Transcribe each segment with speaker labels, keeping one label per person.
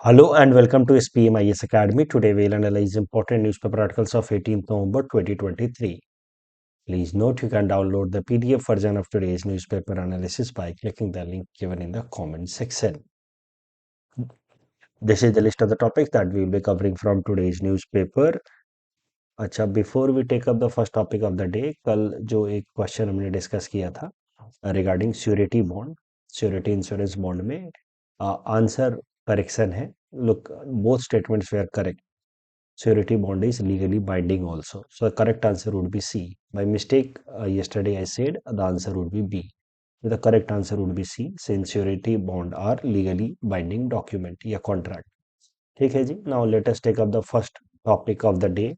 Speaker 1: Hello and welcome to SPM IS Academy. Today we'll analyze important newspaper articles of 18th November 2023. Please note you can download the PDF version of today's newspaper analysis by clicking the link given in the comment section. This is the list of the topics that we will be covering from today's newspaper. अच्छा, before we take up the first topic of the day, कल जो एक question हमने discuss किया था regarding surety bond, surety insurance bond में answer correction है. Look, both statements were correct. Surety bond is legally binding also. So the correct answer would be C. By mistake, yesterday I said the answer would be B. The correct answer would be C, since surety bond are legally binding document या contract. ठीक है जी. Now let us take up the first topic of the day.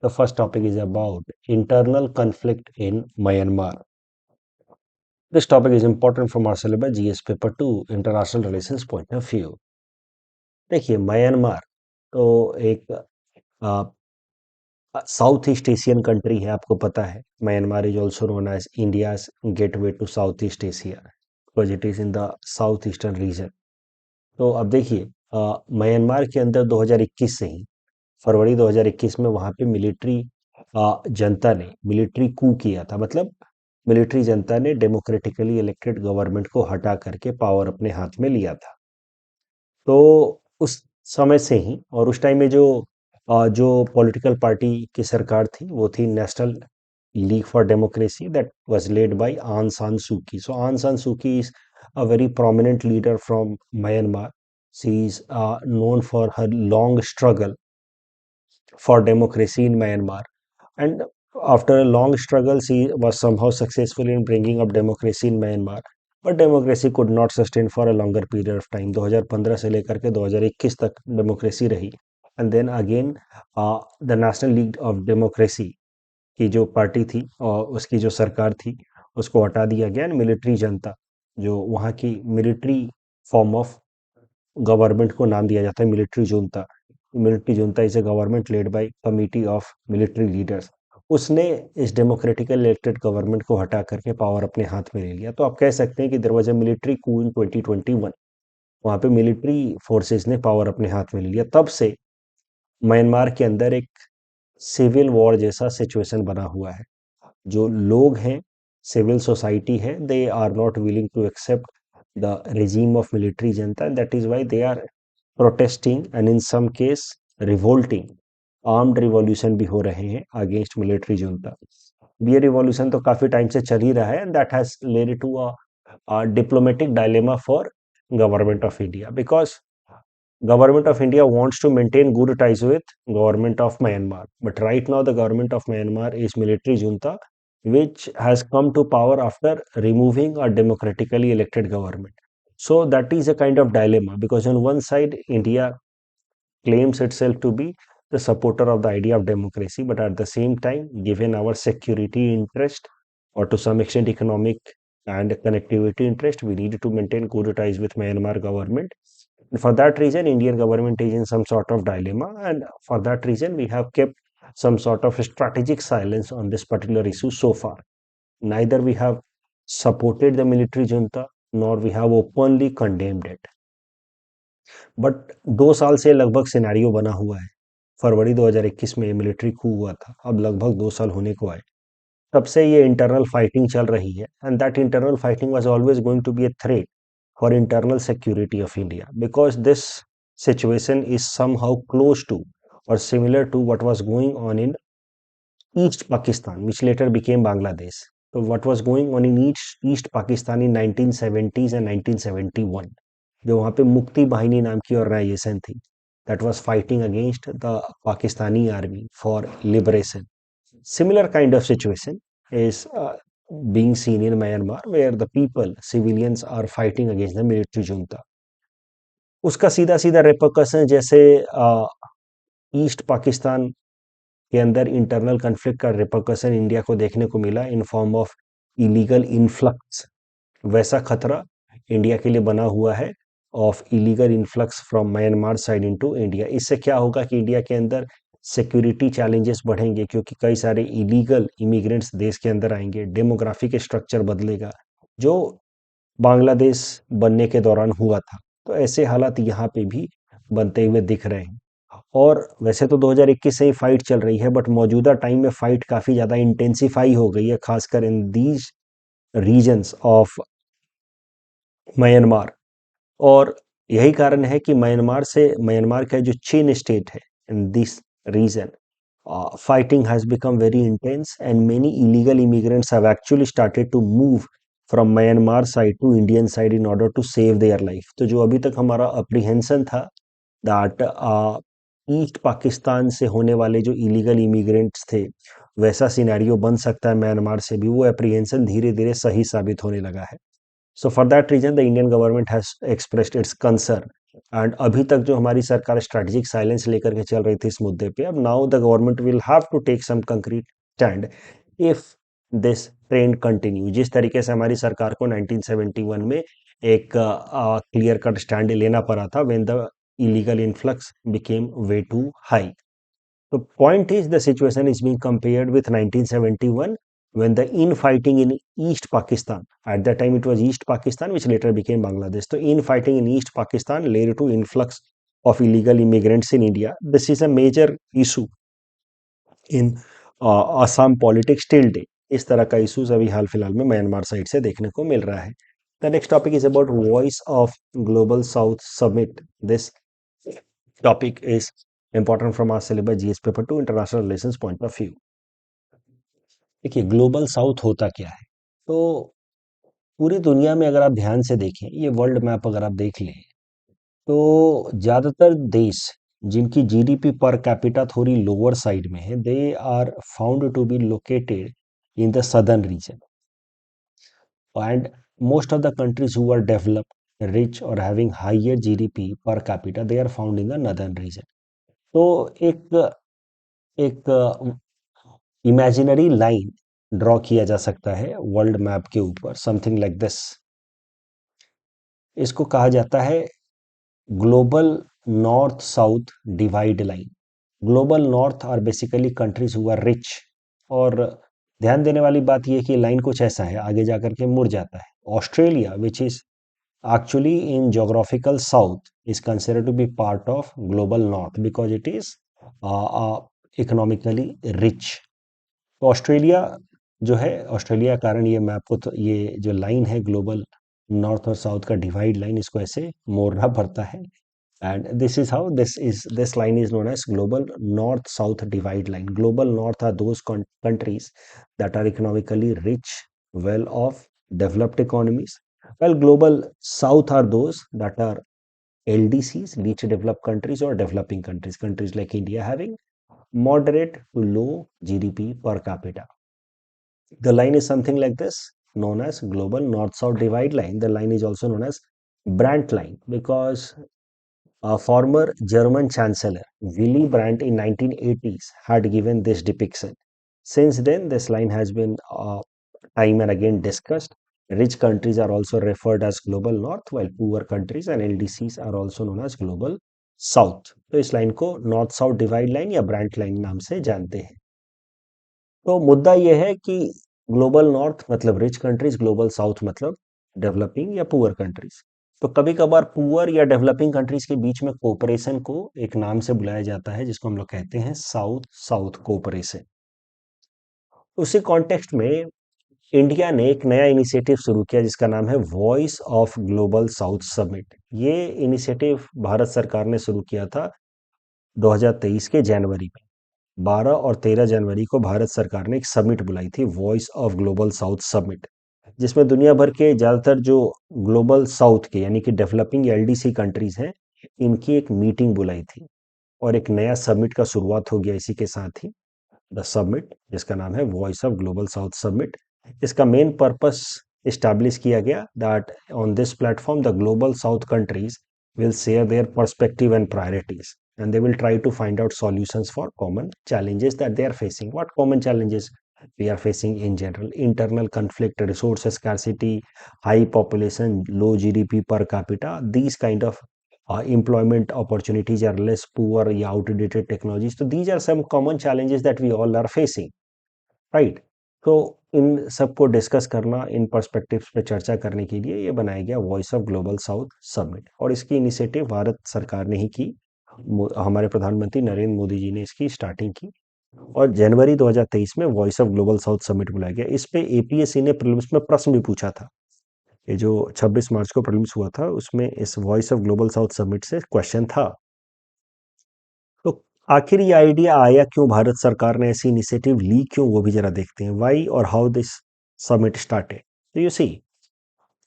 Speaker 1: The first topic is about internal conflict in Myanmar. This topic is important from our syllabus GS paper 2 international relations point of view. देखिए, Myanmar तो एक south east Asian country है, आपको पता है. Myanmar is also known as India's gateway to South East Asia because it is in the south eastern region. तो अब देखिए, म्यांमार के अंदर 2021 से ही, फरवरी 2021 में वहां पे मिलिट्री जनता ने मिलिट्री कू किया था. मतलब मिलिट्री जनता ने डेमोक्रेटिकली इलेक्टेड गवर्नमेंट को हटा करके पावर अपने हाथ में लिया था. तो उस समय से ही, और उस टाइम में जो पॉलिटिकल पार्टी की सरकार थी वो थी national league for democracy that was led by आन सान सूकी. सो आन सान सूकी is a very prominent leader from Myanmar. She is known for her long struggle for democracy in Myanmar. And after a long struggle, she was somehow successful in bringing up democracy in Myanmar. But democracy could not sustain for a longer period of time. 2015 से लेकर के 2021 तक democracy रही. And then again the National League of Democracy की जो party थी और उसकी जो सरकार थी उसको हटा दिया गया. एंड मिलिट्री जनता, जो वहाँ की मिलिट्री फॉर्म ऑफ गवर्नमेंट को नाम दिया जाता है military junta. Military junta is a government led by committee of military leaders. उसने इस डेमोक्रेटिकल इलेक्टेड गवर्नमेंट को हटा करके पावर अपने हाथ में ले लिया. तो आप कह सकते हैं कि there was a military coup in 2021. वहाँ पे मिलिट्री फोर्सेस ने पावर अपने हाथ में ले लिया. तब से म्यांमार के अंदर एक सिविल वॉर जैसा सिचुएशन बना हुआ है. जो लोग हैं, सिविल सोसाइटी है, they are not willing to accept the regime of military junta, and that is why they are protesting and in some case revolting. Armed revolution भी हो रहे हैं अगेंस्ट मिलिट्री junta. ये रिवॉल्यूशन तो काफी time से चल ही रहा है, and that has led to a diplomatic dilemma for government of India, because Government of India wants to maintain good ties with Government of Myanmar. But right now the Government of Myanmar is military junta which has come to power after removing a democratically elected government. So that is a kind of dilemma, because on one side India claims itself to be the supporter of the idea of democracy, but at the same time, given our security interest or to some extent economic and connectivity interest, we need to maintain good ties with Myanmar government. For that reason, Indian government is in some sort of dilemma, and for that reason, we have kept some sort of strategic silence on this particular issue so far. Neither we have supported the military junta nor we have openly condemned it. But 2 साल से लगभग scenario बना हुआ है. फरवरी 2021 में military कू हुआ था, अब लगभग 2 साल होने को आए. तब से ये इंटरनल फाइटिंग चल रही है, and that internal fighting was always going to be a threat for internal security of India, because this situation is somehow close to or similar to what was going on in East Pakistan, which later became Bangladesh. So what was going on in East Pakistan in 1970s and 1971, जो वहाँ पे मुक्ति बाहिनी नाम की organisation थी, that was fighting against the Pakistani army for liberation. Similar kind of situation is being seen in Myanmar, where the people, civilians, are fighting against the military junta. उसका सीधा सीधा रेपरकशन जैसे ईस्ट पाकिस्तान के अंदर internal conflict का repercussion India को देखने को मिला in form of illegal influx, वैसा खतरा इंडिया के लिए बना हुआ है of illegal influx from Myanmar side into India. इससे क्या होगा कि इंडिया के अंदर सिक्योरिटी चैलेंजेस बढ़ेंगे, क्योंकि कई सारे इलीगल इमिग्रेंट्स देश के अंदर आएंगे, डेमोग्राफिक स्ट्रक्चर बदलेगा, जो बांग्लादेश बनने के दौरान हुआ था. तो ऐसे हालात यहाँ पे भी बनते हुए दिख रहे हैं। और वैसे तो 2021 से ही फाइट चल रही है, बट मौजूदा टाइम में फाइट काफ़ी ज़्यादा इंटेंसिफाई हो गई है, खासकर in these regions of Myanmar. और यही कारण है कि म्यांमार का जो चीन स्टेट है in this region, fighting has become very intense and many illegal immigrants have actually started to move from Myanmar side to Indian side in order to save their life. तो जो अभी तक हमारा apprehension था that east Pakistan से होने वाले जो इलीगल इमिग्रेंट्स थे, वैसा सिनेरियो बन सकता है म्यांमार से भी, वो अप्रीहेंशन धीरे धीरे सही साबित होने लगा है। So for that reason the Indian government has expressed its concern. And अभी तक जो हमारी सरकार स्ट्रेटेजिक साइलेंस लेकर के चल रही थी इस मुद्दे पे, अब now the government will have to take some concrete stand if this trend continue. जिस तरीके से हमारी सरकार को 1971 में एक क्लियर कट स्टैंड लेना पड़ा था when the illegal influx became way too high. The point is the situation is being compared with 1971 when the infighting in East Pakistan, at that time it was East Pakistan which later became Bangladesh. So infighting in East Pakistan led to influx of illegal immigrants in India. This is a major issue in Assam politics till day. इस तरह का issues अभी हाल फिलहाल में Myanmar side से देखने को मिल रहा है। The next topic is about voice of global south summit. This topic is important from our syllabus GS paper 2 international relations point of view। देखिए ग्लोबल साउथ होता क्या है। तो पूरी दुनिया में अगर आप ध्यान से देखें, ये वर्ल्ड मैप अगर आप देख लें, तो ज़्यादातर देश जिनकी जीडीपी पर कैपिटा थोड़ी लोअर साइड में है, they are found to be located in the southern region. And most of the countries who are developed, rich or having higher GDP per capita, they are found in the northern region। तो एक एक imaginary line draw किया जा सकता है world map के ऊपर, something like this. इसको कहा जाता है global north south divide line. Global north are basically countries who are rich. और ध्यान देने वाली बात यह कि लाइन कुछ ऐसा है, आगे जाकर के मुड़ जाता है। Australia which is actually in geographical south is considered to be part of global north because it is economically rich। तो ऑस्ट्रेलिया जो है, ऑस्ट्रेलिया के कारण ये मैं आपको तो ये जो लाइन है ग्लोबल नॉर्थ और साउथ का डिवाइड लाइन, इसको ऐसे मोड़ना पड़ता है। And this is how this line is known as global north south divide line. Global north are those countries that are economically rich, well off, developed economies, while global south are those that are LDCs, least developed countries, or developing countries, countries like India having moderate to low GDP per capita। The line is something like this, known as global north-south divide line। The line is also known as Brandt line because a former German chancellor Willy Brandt in 1980s had given this depiction। Since then, this line has been time and again discussed। Rich countries are also referred as global north, while poor countries and LDCs are also known as global south। तो इस line को north south divide line या brunt line नाम से जानते हैं। तो मुद्दा यह है कि ग्लोबल नॉर्थ मतलब रिच कंट्रीज, ग्लोबल साउथ मतलब डेवलपिंग या पुअर कंट्रीज। तो कभी कभार पुअर या डेवलपिंग कंट्रीज के बीच में कोऑपरेशन को एक नाम से बुलाया जाता है जिसको हम लोग कहते हैं साउथ साउथ कोऑपरेशन। उसी कॉन्टेक्स्ट में इंडिया ने एक नया इनिशिएटिव शुरू किया जिसका नाम है voice of global south summit. ये इनिशिएटिव भारत सरकार ने शुरू किया था 2023 के जनवरी में। 12 और 13 जनवरी को भारत सरकार ने एक समिट बुलाई थी, voice of global south summit, जिसमें दुनिया भर के ज़्यादातर जो ग्लोबल साउथ के यानी कि डेवलपिंग एलडीसी कंट्रीज हैं, इनकी एक मीटिंग बुलाई थी और एक नया समिट का शुरुआत हो गया इसी के साथ ही, द समिट जिसका नाम है voice of global south summit. इसका मेन पर्पस इस्टेब्लिश किया गया that on this platform the global south countries will share their perspective and priorities, and they will try to find out solutions for common challenges that they are facing। What common challenges we are facing in general? Internal conflict, resource scarcity, high population, low GDP per capita, these kind of employment opportunities are less, poor या outdated technologies। So these are some common challenges that we all are facing, right? तो इन सबको discuss करना, इन perspectives पे चर्चा करने के लिए ये बनाया गया voice of global south summit, और इसकी इनिशिएटिव भारत सरकार ने ही की हमारे प्रधानमंत्री नरेंद्र मोदी जी ने इसकी स्टार्टिंग की और जनवरी 2023 में voice of global south summit बुलाया गया। इस पे एपीएससी ने प्रीलिम्स में प्रश्न भी पूछा था। ये जो 26 मार्च को प्रीलिम्स हुआ था उसमें इस voice of global south summit से क्वेश्चन था। तो आखिर ये आइडिया आया क्यों, भारत सरकार ने ऐसी इनिशिएटिव ली क्यों, वो भी जरा देखते हैं। व्हाई और हाउ दिस समिट स्टार्टेड। तो यू सी,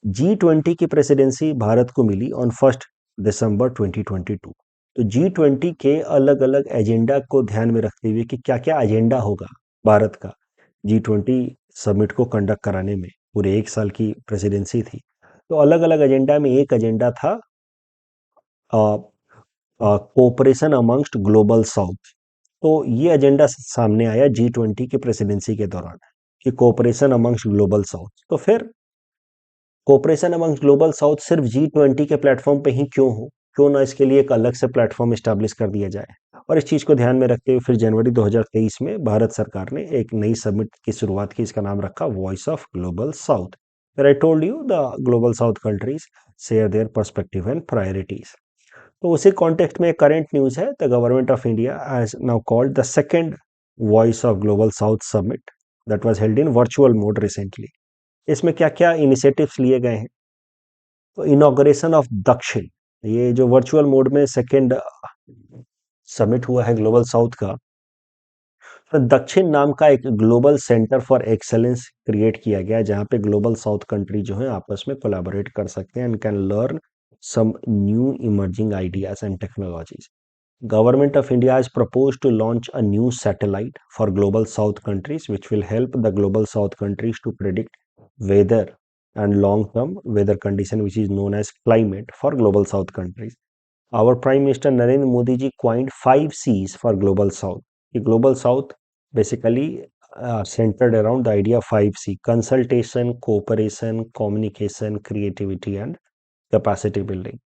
Speaker 1: G20 की प्रेसिडेंसी भारत को मिली ऑन 1 दिसंबर 2022। तो G20 के अलग अलग एजेंडा को ध्यान में रखते हुए कि क्या क्या एजेंडा होगा भारत का G20 समिट को कंडक्ट कराने में, पूरे एक साल की प्रेसिडेंसी थी। तो अलग अलग एजेंडा में एक एजेंडा था कोऑपरेशन अमंगस्ट ग्लोबल साउथ। तो ये एजेंडा सामने आया G20 की प्रेसिडेंसी के दौरान कि कोऑपरेशन अमंगस्ट ग्लोबल साउथ। तो फिर कोऑपरेशन अमंगस्ट ग्लोबल साउथ सिर्फ G20 के प्लेटफॉर्म पे ही क्यों हो, क्यों ना इसके लिए एक अलग से प्लेटफॉर्म एस्टेब्लिश कर दिया जाए। और इस चीज को ध्यान में रखते हुए फिर जनवरी 2023 में भारत सरकार ने एक नई समिट की शुरुआत की। इसका नाम रखा voice of global south. I told you the global south countries share their perspective and priorities. तो उसी कॉन्टेक्स्ट में करंट न्यूज है, the government of India has now called the second voice of global south summit that was held in virtual mode recently. इसमें क्या क्या initiatives लिए गए हैं। तो इनॉग्रेशन ऑफ दक्षिण, ये जो वर्चुअल मोड में सेकंड समिट हुआ है ग्लोबल साउथ का, तो दक्षिण नाम का एक global centre for excellence create किया गया है जहां पे ग्लोबल साउथ कंट्री जो है आपस में कोलैबोरेट कर सकते हैं and can learn some new emerging ideas and technologies. Government of India has proposed to launch a new satellite for global south countries which will help the global south countries to predict weather and long term weather condition which is known as climate for global south countries. Our Prime Minister Narendra Modi ji coined 5 C's for global south. The global south basically centered around the idea of 5 C: consultation, cooperation, communication, creativity and capacity building.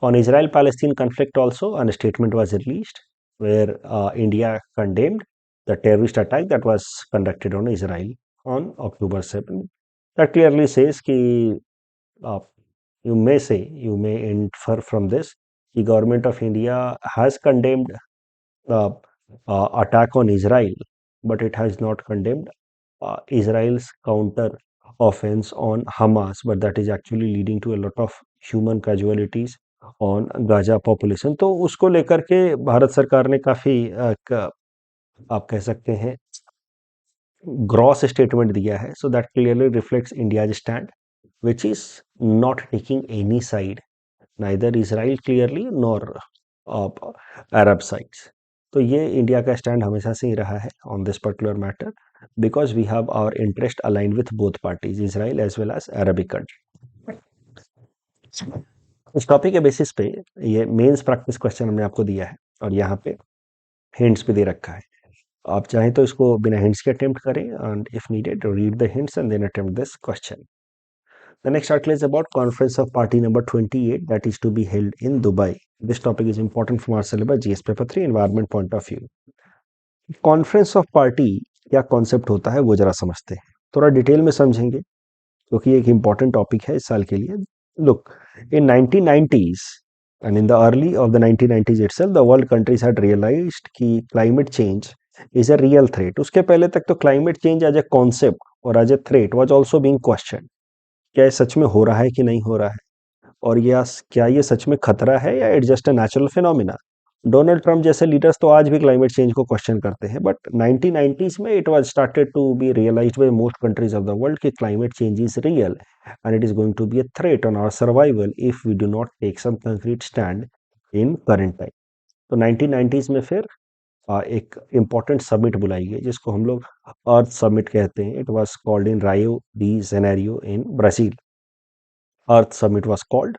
Speaker 1: On Israel-Palestine conflict also, a statement was released where India condemned the terrorist attack that was conducted on Israel on October 7. That clearly says कि uh, you may infer from this, the government of India has condemned the attack on Israel, but it has not condemned Israel's counter offense on Hamas, but that is actually leading to a lot of human casualties on Gaza population. तो उसको लेकर के भारत सरकार ने काफी आप कह सकते हैं ग्रॉस स्टेटमेंट दिया है। So that clearly reflects India stand which is not taking any side, neither Israel clearly nor Arab sides. तो ये इंडिया का स्टैंड हमेशा से ही रहा है on this particular matter because we have our interest aligned with both parties, Israel as well as Arabic country. इस topic के बेसिस पे ये मेंस प्रैक्टिस क्वेश्चन हमने आपको दिया है और यहाँ पे हिंट्स भी दे रखा है। आप चाहें तो इसको बिना हिंट्स के अटेम्प्ट करें and if needed read the hints and then attempt this question. The next article is about Conference of Party number 28 that is to be held in Dubai. This topic is important from our syllabus GS paper 3 environment point of view. Conference of Party क्या concept होता है वो जरा समझते हैं, थोड़ा detail में समझेंगे क्योंकि ये एक इम्पॉर्टेंट टॉपिक है इस साल के लिए। Look, in 1990s and in the early of the 1990s itself the world countries had realized कि climate change is a real threat. उसके पहले तक तो climate change as a concept और as a threat was also being questioned. क्या ये सच में हो रहा है कि नहीं हो रहा है, और क्या ये सच में खतरा है या it just a natural phenomena. Donald Trump जैसे लीडर्स तो आज भी क्लाइमेट चेंज को क्वेश्चन करते हैं, बट 1990s में it was started to be realised by most countries of the world कि climate change is real and it is going to be a threat on our survival if we do not take some concrete stand in current time. तो 1990s में फिर एक important summit बुलाई गई जिसको हम लोग अर्थ समिट कहते हैं। इट वाज कॉल्ड इन रायो de Janeiro in Brazil, earth summit was called.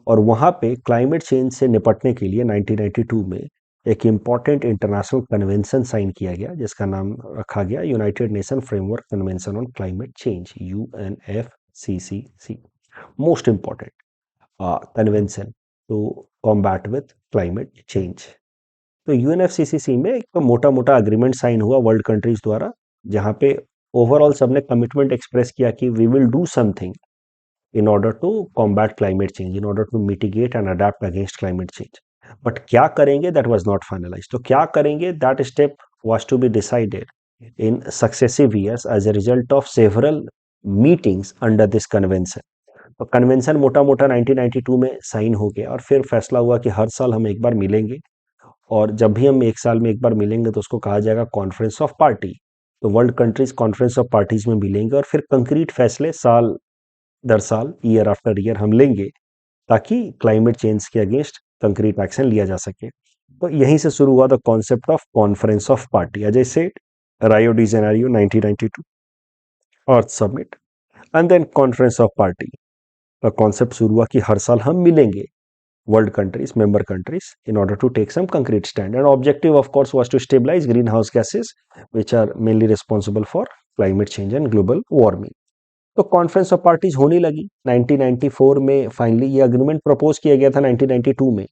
Speaker 1: और वहाँ पे क्लाइमेट चेंज से निपटने के लिए 1992 में एक इम्पॉर्टेंट इंटरनेशनल कन्वेंशन साइन किया गया जिसका नाम रखा गया United nation framework convention on climate Change, UNFCCC। Most important convention to combat with climate change. तो यूएनएफसीसीसी में एक तो मोटा मोटा अग्रीमेंट साइन हुआ वर्ल्ड कंट्रीज द्वारा जहाँ पे ओवरऑल सबने कमिटमेंट एक्सप्रेस किया कि we will do something in order to combat climate change, in order to mitigate and adapt against climate change. But क्या करेंगे दैट वाज नॉट फाइनलाइज। तो क्या करेंगे that step was to be decided in successive years as a result of several meetings under this convention. तो convention मोटा मोटा 1992 में sign हो गया और फिर फैसला हुआ कि हर साल हम एक बार मिलेंगे, और जब भी हम एक साल में एक बार मिलेंगे तो उसको कहा जाएगा कॉन्फ्रेंस ऑफ पार्टी। तो world countries conference of parties में मिलेंगे और फिर कंक्रीट फैसले साल दर साल, ईयर आफ्टर ईयर हम लेंगे, ताकि क्लाइमेट चेंज के अगेंस्ट कंक्रीट एक्शन लिया जा सके। तो यहीं से शुरू हुआ the concept of conference of party, as I said, Rio de Janeiro 1992 earth summit and then conference of party का कॉन्सेप्ट शुरू हुआ कि हर साल हम मिलेंगे world countries, member countries, in order to take some concrete stand. And objective, of course, was to stabilize greenhouse gases, which are mainly responsible for climate change and global warming. तो conference of parties होने लगी 1994 में। Finally ये agreement propose किया गया था 1992 में।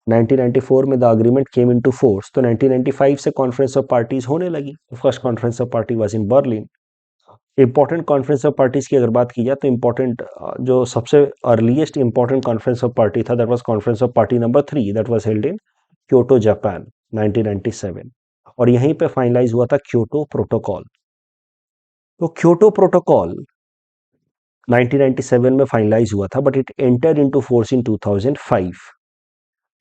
Speaker 1: 1994 में the agreement came into force. तो 1995 से कॉन्फ्रेंस ऑफ पार्टीज होने लगी। First conference of party was in Berlin. Important conference of parties की अगर बात की जाए तो इंपॉर्टेंट, जो सबसे earliest important conference of party था, that was conference of party number 3, that was held in Kyoto Japan 1997। और यहीं पे फाइनलाइज हुआ था क्योटो प्रोटोकॉल। तो क्योटो प्रोटोकॉल 1997 में फाइनलाइज हुआ था, but it enter into force in 2005।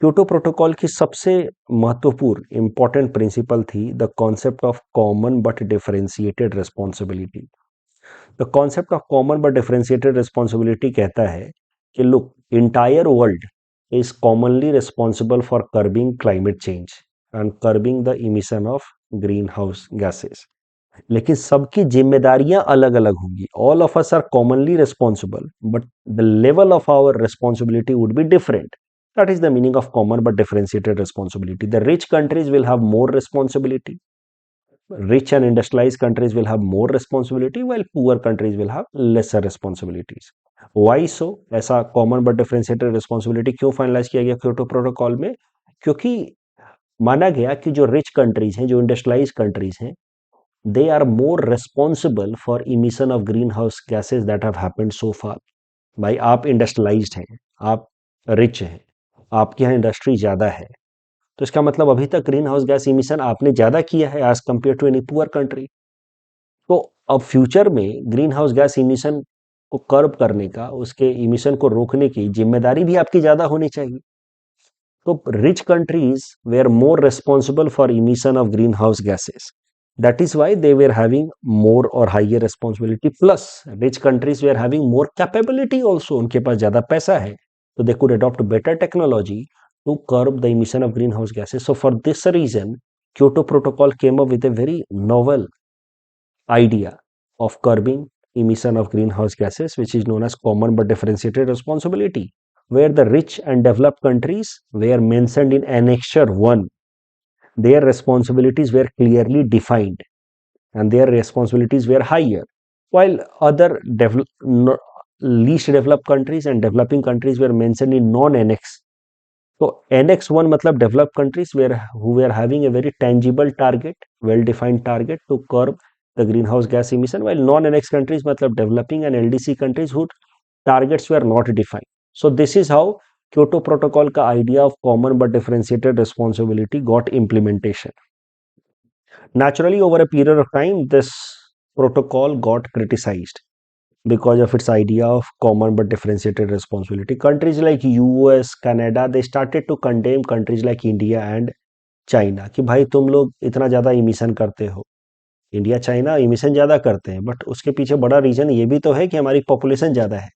Speaker 1: Kyoto protocol की सबसे महत्वपूर्ण इंपॉर्टेंट प्रिंसिपल थी the concept of common but differentiated responsibility. The concept of common but differentiated responsibility कहता है कि look, entire world is commonly responsible for curbing climate change and curbing the emission of green house gases, लेकिन सबकी जिम्मेदारियां अलग अलग होंगी। All of us are commonly responsible, but the level of our responsibility would be different. That is the meaning of common but differentiated responsibility. The rich countries will have more responsibility. Rich and industrialized countries will have more responsibility, while poor countries will have lesser responsibilities. Why so? ऐसा common but differentiated responsibility क्यों finalise किया गया Kyoto protocol में? क्योंकि माना गया कि जो रिच कंट्रीज हैं, जो इंडस्ट्रियलाइज कंट्रीज हैं, they are more responsible for emission of greenhouse gases that have happened so far. भाई आप इंडस्ट्रियलाइज्ड हैं, आप रिच हैं, आपके यहाँ इंडस्ट्री ज्यादा है, तो इसका मतलब अभी तक ग्रीन हाउस गैस इमिशन आपने ज्यादा किया है as compare to any poor country. तो अब फ्यूचर में ग्रीन हाउस गैस इमिशन को कर्ब करने का, उसके इमिशन को रोकने की जिम्मेदारी भी आपकी ज्यादा होनी चाहिए। तो rich countries were more responsible for emission of green house gases, that is why they were having more और higher responsibility. Plus rich countries were having more capability also, उनके पास ज्यादा पैसा है, तो they could adopt better technology to curb the emission of greenhouse gases. So for this reason, Kyoto Protocol came up with a very novel idea of curbing emission of greenhouse gases, which is known as common but differentiated responsibility, where the rich and developed countries were mentioned in Annexure 1. Their responsibilities were clearly defined and their responsibilities were higher, while other least developed countries and developing countries were mentioned in non-annex. So Annex 1 मतलब developed countries who were having a very tangible target, well-defined target to curb the greenhouse gas emission, while non-annex countries मतलब developing and LDC countries whose targets were not defined. So this is how Kyoto Protocol का idea of common but differentiated responsibility got implementation. Naturally, over a period of time, this protocol got criticized because of its idea of common but differentiated responsibility. Countries like US, Canada, they started to condemn countries like India and China कि भाई तुम लोग इतना ज़्यादा emission करते हो। India China emission ज़्यादा करते हैं, बट उसके पीछे बड़ा रीजन ये भी तो है कि हमारी पॉपुलेशन ज़्यादा है।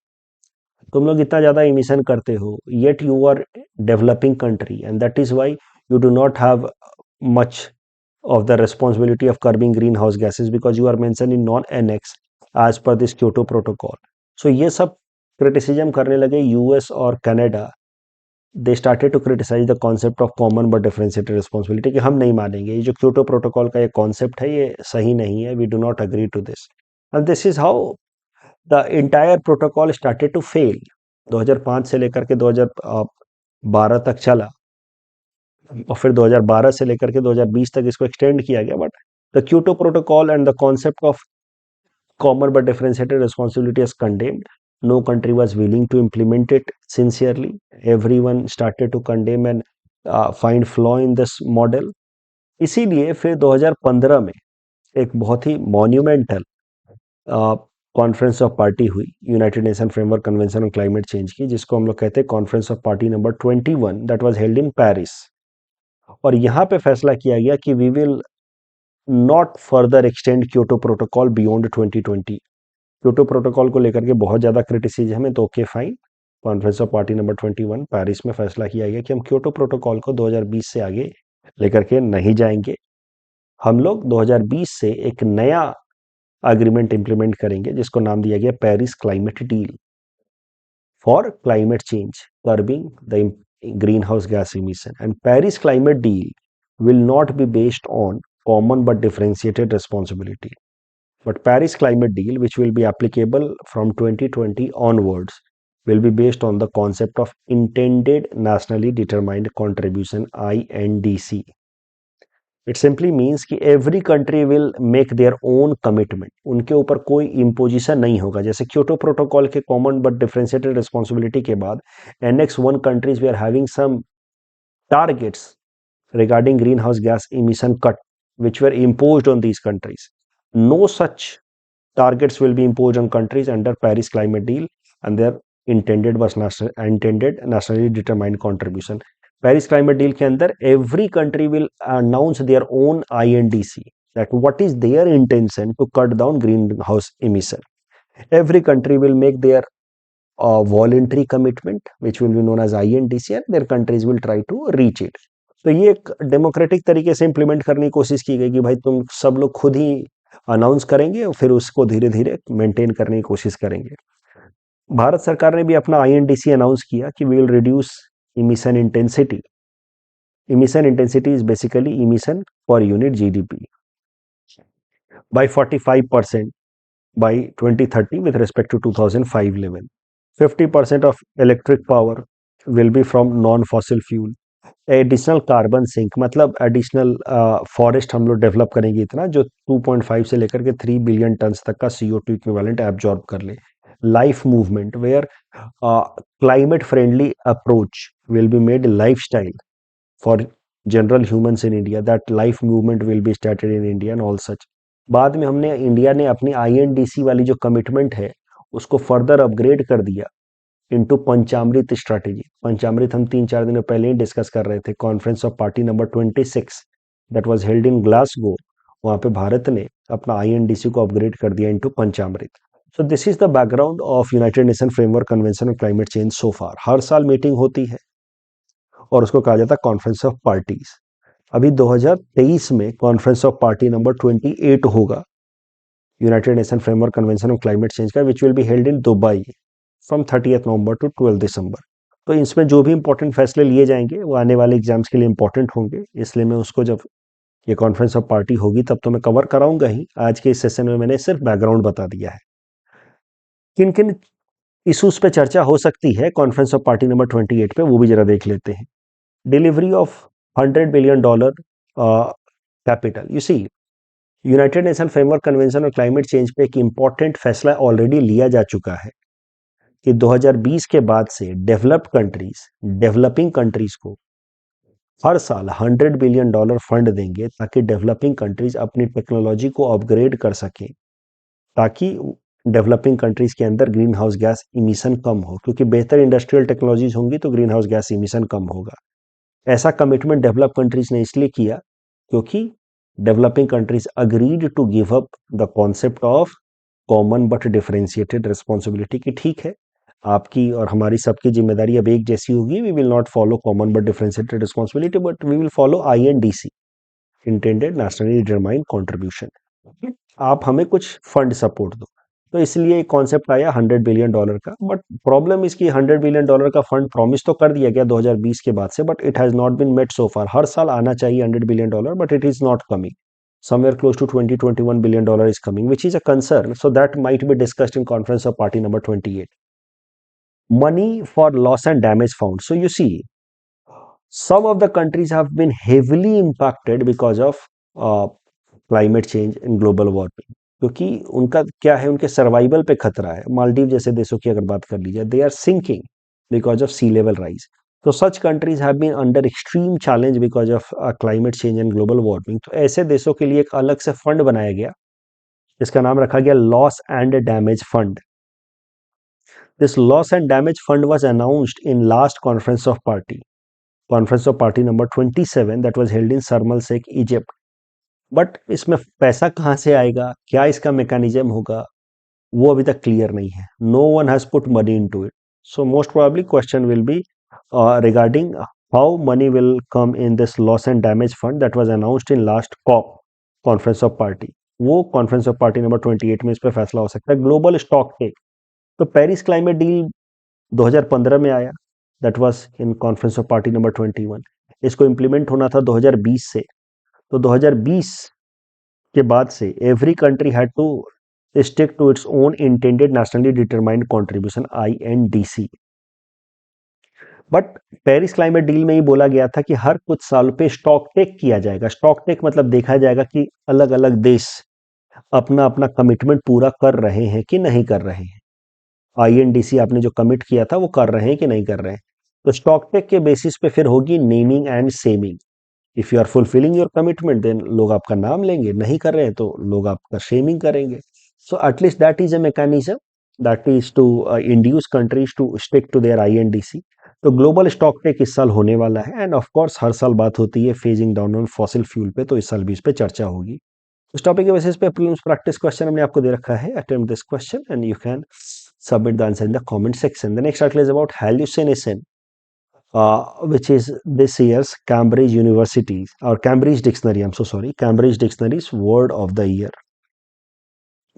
Speaker 1: तुम लोग इतना ज़्यादा इमिशन करते हो, yet you are developing country, and that is why you do not have much of the responsibility of curbing greenhouse gases because you are mentioned in non-annex as per this Kyoto protocol. So ये सब criticism करने लगे US और Canada. They started to criticize the concept of common but differentiated responsibility कि हम नहीं मानेंगे, ये जो क्योटो प्रोटोकॉल का ये कॉन्सेप्ट है ये सही नहीं है, we do not agree to this, and this is how the entire protocol started to fail. 2005 से लेकर के 2012 तक चला, और फिर 2012 से लेकर के 2020 तक इसको एक्सटेंड किया गया, but the Kyoto protocol and the concept of common but differentiated responsibility is condemned. No country was willing to implement it sincerely. Everyone started to condemn and find flaw in this model. इसीलिए फिर 2015 में एक बहुत ही monumental conference of party हुई united nation framework convention on climate change की, जिसको हम लोग कहते हैं conference of party number 21, that was held in Paris. और यहाँ पे फैसला किया गया कि we will not further extend Kyoto protocol beyond 2020। Kyoto protocol को लेकर के बहुत ज़्यादा क्रिटिसिज्म है, तो okay fine, conference of party number 21 Paris में फैसला किया गया कि हम क्योटो प्रोटोकॉल को 2020 से आगे लेकर के नहीं जाएंगे। हम लोग 2020 से एक नया एग्रीमेंट इंप्लीमेंट करेंगे जिसको नाम दिया गया Paris climate deal for climate change, curbing the greenhouse gas emission. And Paris climate deal will not be based on common but differentiated responsibility. But Paris climate deal, which will be applicable from 2020 onwards, will be based on the concept of intended nationally determined contribution, INDC. It simply means कि every country will make their own commitment, उनके ऊपर कोई imposition नहीं होगा। जैसे Kyoto protocol के common but differentiated responsibility के बाद NX1 countries we are having some targets regarding greenhouse gas emission cut which were imposed on these countries. No such targets will be imposed on countries under Paris climate deal, and their intended nationally determined contribution. Paris climate deal के अंदर every country will announce their own INDC, that what is their intention to cut down greenhouse emission. Every country will make their voluntary commitment which will be known as INDC, and their countries will try to reach it. तो ये एक democratic तरीके से implement करने की कोशिश की गई कि भाई तुम सब लोग खुद ही अनाउंस करेंगे और फिर उसको धीरे धीरे मेंटेन करने की कोशिश करेंगे। भारत सरकार ने भी अपना INDC अनाउंस किया कि we will reduce emission intensity. Emission intensity is basically emission per unit GDP by 45% by 2030 with respect to 2005 level. 50% of electric power will be from non-fossil fuel. Additional carbon sink मतलब additional forest हम लोग develop करेंगे इतना जो 2.5 से लेकर के 3 billion ton तक का CO2 इक्विवेलेंट एब्जॉर्ब कर ले। Life movement where climate friendly approach will be made lifestyle for general humans in India, that life movement will be started in India and all such. बाद में हमने India ने अपनी INDC वाली जो commitment है उसको फर्दर अपग्रेड कर दिया इनटू पंचामृत स्ट्रैटेजी। पंचामृत हम 3-4 दिनों पहले ही डिस्कस कर रहे थे, conference of party number 26 that was held in Glasgow. वहां पे भारत ने अपना INDC को अपग्रेड कर दिया इनटू Panchamrit. So this is the background of United nation framework convention on climate change so far. हर साल मीटिंग होती है और उसको कहा जाता है कॉन्फ्रेंस ऑफ पार्टीज। अभी 2023 में कॉन्फ्रेंस ऑफ पार्टी नंबर 28 होगा United nation framework convention on climate change का, which will be held in Dubai from 30 November to 12 December. तो इसमें जो भी इंपॉर्टेंट फैसले लिए जाएंगे वो आने वाले एग्जाम्स के लिए इंपॉर्टेंट होंगे, इसलिए मैं उसको जब ये कॉन्फ्रेंस ऑफ पार्टी होगी तब तो मैं कवर कराऊंगा ही। आज के इस सेशन में मैंने सिर्फ बैकग्राउंड बता दिया है। किन किन इशूज पे चर्चा हो सकती है कॉन्फ्रेंस ऑफ पार्टी नंबर 28 पे, वो भी जरा देख लेते हैं। Delivery of $100 billion capital. You see united nation framework convention और क्लाइमेट चेंज पे एक इंपॉर्टेंट फैसला ऑलरेडी लिया जा चुका है कि 2020 के बाद से डेवलपिंग कंट्रीज को हर साल $100 बिलियन फंड देंगे ताकि डेवलपिंग कंट्रीज अपनी टेक्नोलॉजी को अपग्रेड कर सकें, ताकि डेवलपिंग कंट्रीज के अंदर ग्रीन हाउस गैस इमिशन कम हो, क्योंकि बेहतर इंडस्ट्रियल टेक्नोलॉजीज होंगी तो ग्रीन हाउस गैस इमिशन कम होगा। ऐसा कमिटमेंट डेवलप कंट्रीज ने इसलिए किया क्योंकि developing countries agreed to give up the concept of common but differentiated responsibility की ठीक है, आपकी और हमारी सबकी जिम्मेदारी अब एक जैसी होगी। We will not follow common but differentiated responsibility, but we will follow INDC, intended nationally determined contribution. आप हमें कुछ फंड सपोर्ट दो। तो इसलिए कॉन्सेप्ट आया $100 बिलियन का। बट प्रॉब्लम इसकी $100 बिलियन का फंड प्रॉमिस तो कर दिया गया 2020 के बाद से, but it has not been met so far. हर साल आना चाहिए $100 billion, but it is not coming. Somewhere close to $20-21 billion is coming, which is a concern. So that might be discussed in conference of party number 28. Money for loss and damage found. So you see, some of the countries have been heavily impacted because of climate change and global warming. क्योंकि उनका क्या है, उनके survival पे खतरा है। मालदीव जैसे देशों की अगर बात कर ली जाए, they are sinking because of sea level rise. तो such countries have been under extreme challenge because of climate change and global warming. तो ऐसे देशों के लिए एक अलग से फंड बनाया गया, इसका नाम रखा गया loss and damage fund. This loss and damage fund was announced in last conference of party number 27 that was held इन शर्म शेख इजिप्ट। बट इसमें पैसा कहाँ से आएगा, क्या इसका मैकेनिज्म होगा, वो अभी तक क्लियर नहीं है। No one has put money into it. So most probably question will be regarding how money will come in this loss and damage fund that was announced in last COP conference of party. वो conference of party number 28 में इस पर फैसला हो सकता है। Global stock take, तो Paris climate deal 2015 में आया, that was in conference of party number 21। इसको इम्प्लीमेंट होना था 2020 से। तो 2020 के बाद से every country had to stick to its own intended nationally determined contribution INDC। But Paris climate deal में ही बोला गया था कि हर कुछ साल पे स्टॉक टेक किया जाएगा। स्टॉक टेक मतलब देखा जाएगा कि अलग अलग देश अपना अपना कमिटमेंट पूरा कर रहे हैं कि नहीं कर रहे हैं। INDC आपने जो कमिट किया था वो कर रहे हैं कि नहीं कर रहे हैं। तो स्टॉक टेक के बेसिस पे फिर होगी naming and shaming. If you are fulfilling your commitment then लोग आपका नाम लेंगे, नहीं कर रहे हैं तो लोग आपका शेमिंग करेंगे। So at least that is a mechanism that is to induce countries to stick to their INDC। तो ग्लोबल स्टॉक टेक इस साल होने वाला है एंड ऑफ कोर्स हर साल बात होती है phasing down on fossil fuel पे, तो इस साल भी इस पे चर्चा होगी। इस टॉपिक के बेसिस पे प्रीलिम्स प्रैक्टिस क्वेश्चन हमने आपको दे रखा है। Attempt this question and you can submit the answer in the comment section. The next article is about hallucination, which is this year's Cambridge University or Cambridge Dictionary. I'm so sorry, Cambridge Dictionary's word of the year.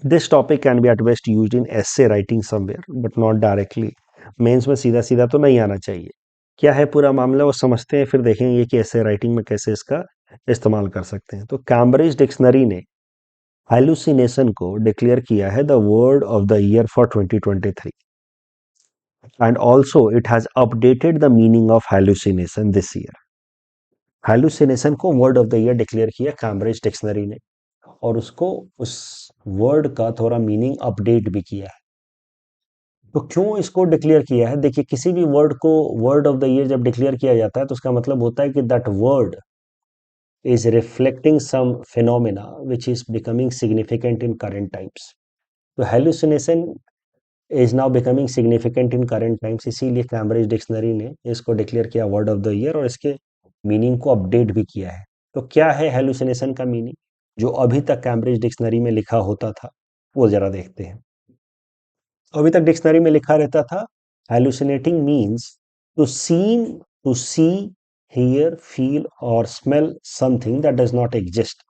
Speaker 1: This topic can be at best used in essay writing somewhere, but not directly. Mains में सीधा सीधा तो नहीं आना चाहिए। क्या है पूरा मामला वो समझते हैं, फिर देखेंगे कि essay राइटिंग में कैसे इसका इस्तेमाल कर सकते हैं। तो कैम्ब्रिज डिक्शनरी ने हेलुसिनेशन को डिक्लेयर किया है the word of the year for 2023 and also it has updated the meaning of hallucination this year. Hallucination को word of the year declare किया कैम्ब्रिज डिक्शनरी ने, और उसको उस वर्ड का थोड़ा मीनिंग अपडेट भी किया है। तो क्यों इसको डिक्लेयर किया है? देखिए, किसी भी वर्ड को वर्ड ऑफ द ईयर जब डिक्लेयर किया जाता है तो उसका मतलब होता है कि that word is reflecting some phenomena which is becoming significant in current times. तो hallucination is now becoming significant in current times, इसीलिए कैम्ब्रिज डिक्शनरी ने इसको डिक्लेयर किया वर्ड ऑफ द ईयर और इसके मीनिंग को अपडेट भी किया है। तो क्या है हेलुसिनेशन का मीनिंग जो अभी तक कैम्ब्रिज डिक्शनरी में लिखा होता था, वो जरा देखते हैं। अभी तक डिक्शनरी में लिखा रहता था hallucinating means to see hear feel और smell something that does not exist,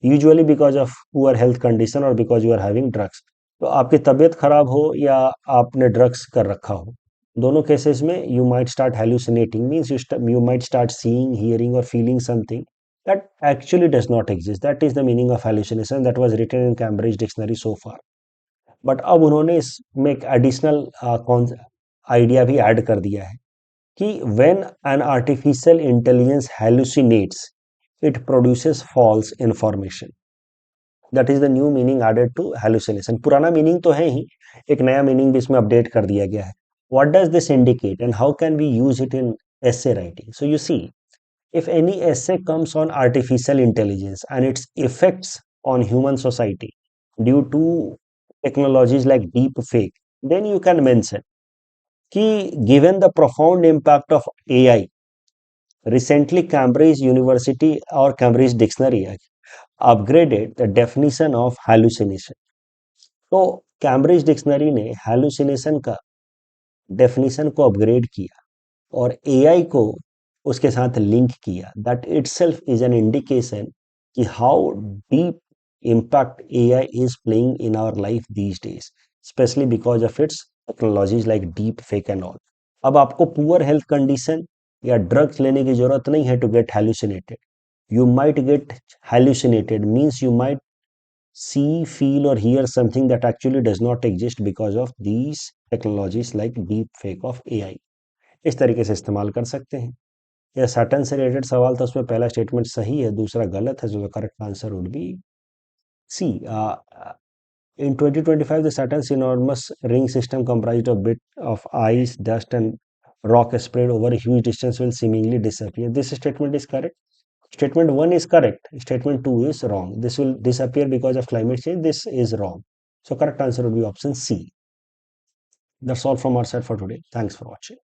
Speaker 1: usually because of poor health condition और because you are having drugs. तो आपकी तबीयत खराब हो या आपने ड्रग्स कर रखा हो, दोनों केसेस में you might start hallucinating means you might start seeing hearing और feeling something that actually does not exist. That is the meaning of hallucination that was written in Cambridge Dictionary so far. But अब उन्होंने इसमें एक additional idea भी add कर दिया है कि when an artificial intelligence hallucinates it produces false information. That is the new meaning added to hallucination. पुराना मीनिंग तो है ही, एक नया मीनिंग भी इसमें अपडेट कर दिया गया है। What does this indicate and how can we use it in essay writing? So you see, if any essay comes on artificial intelligence and its effects on human society due to technologies like deep fake, then you can mention कि given the profound impact of AI, recently Cambridge University or Cambridge Dictionary upgraded the definition of hallucination. तो कैम्ब्रिज dictionary ने hallucination का definition को upgrade किया और AI को उसके साथ लिंक किया। That itself is an indication कि how deep impact AI is playing in our life these days, especially because of its technologies like deep fake and all. अब आपको पुअर हेल्थ कंडीशन या drugs लेने की जरूरत नहीं है to get hallucinated. You might get hallucinated means you might see, feel or hear something that actually does not exist because of these technologies like deep fake of AI। इस तरीके से इस्तेमाल कर सकते हैं। यह सैटर्न से रिलेटेड सवाल था, उसमें पहला स्टेटमेंट सही है, दूसरा गलत है, जो correct answer would be C. In 2025, the Saturn's enormous ring system comprised of bit of ice, dust, and rock spread over a huge distance will seemingly disappear. This statement is correct. Statement 1 is correct. Statement 2 is wrong. This will disappear because of climate change. This is wrong. So correct answer would be option C. That's all from our side for today. Thanks for watching.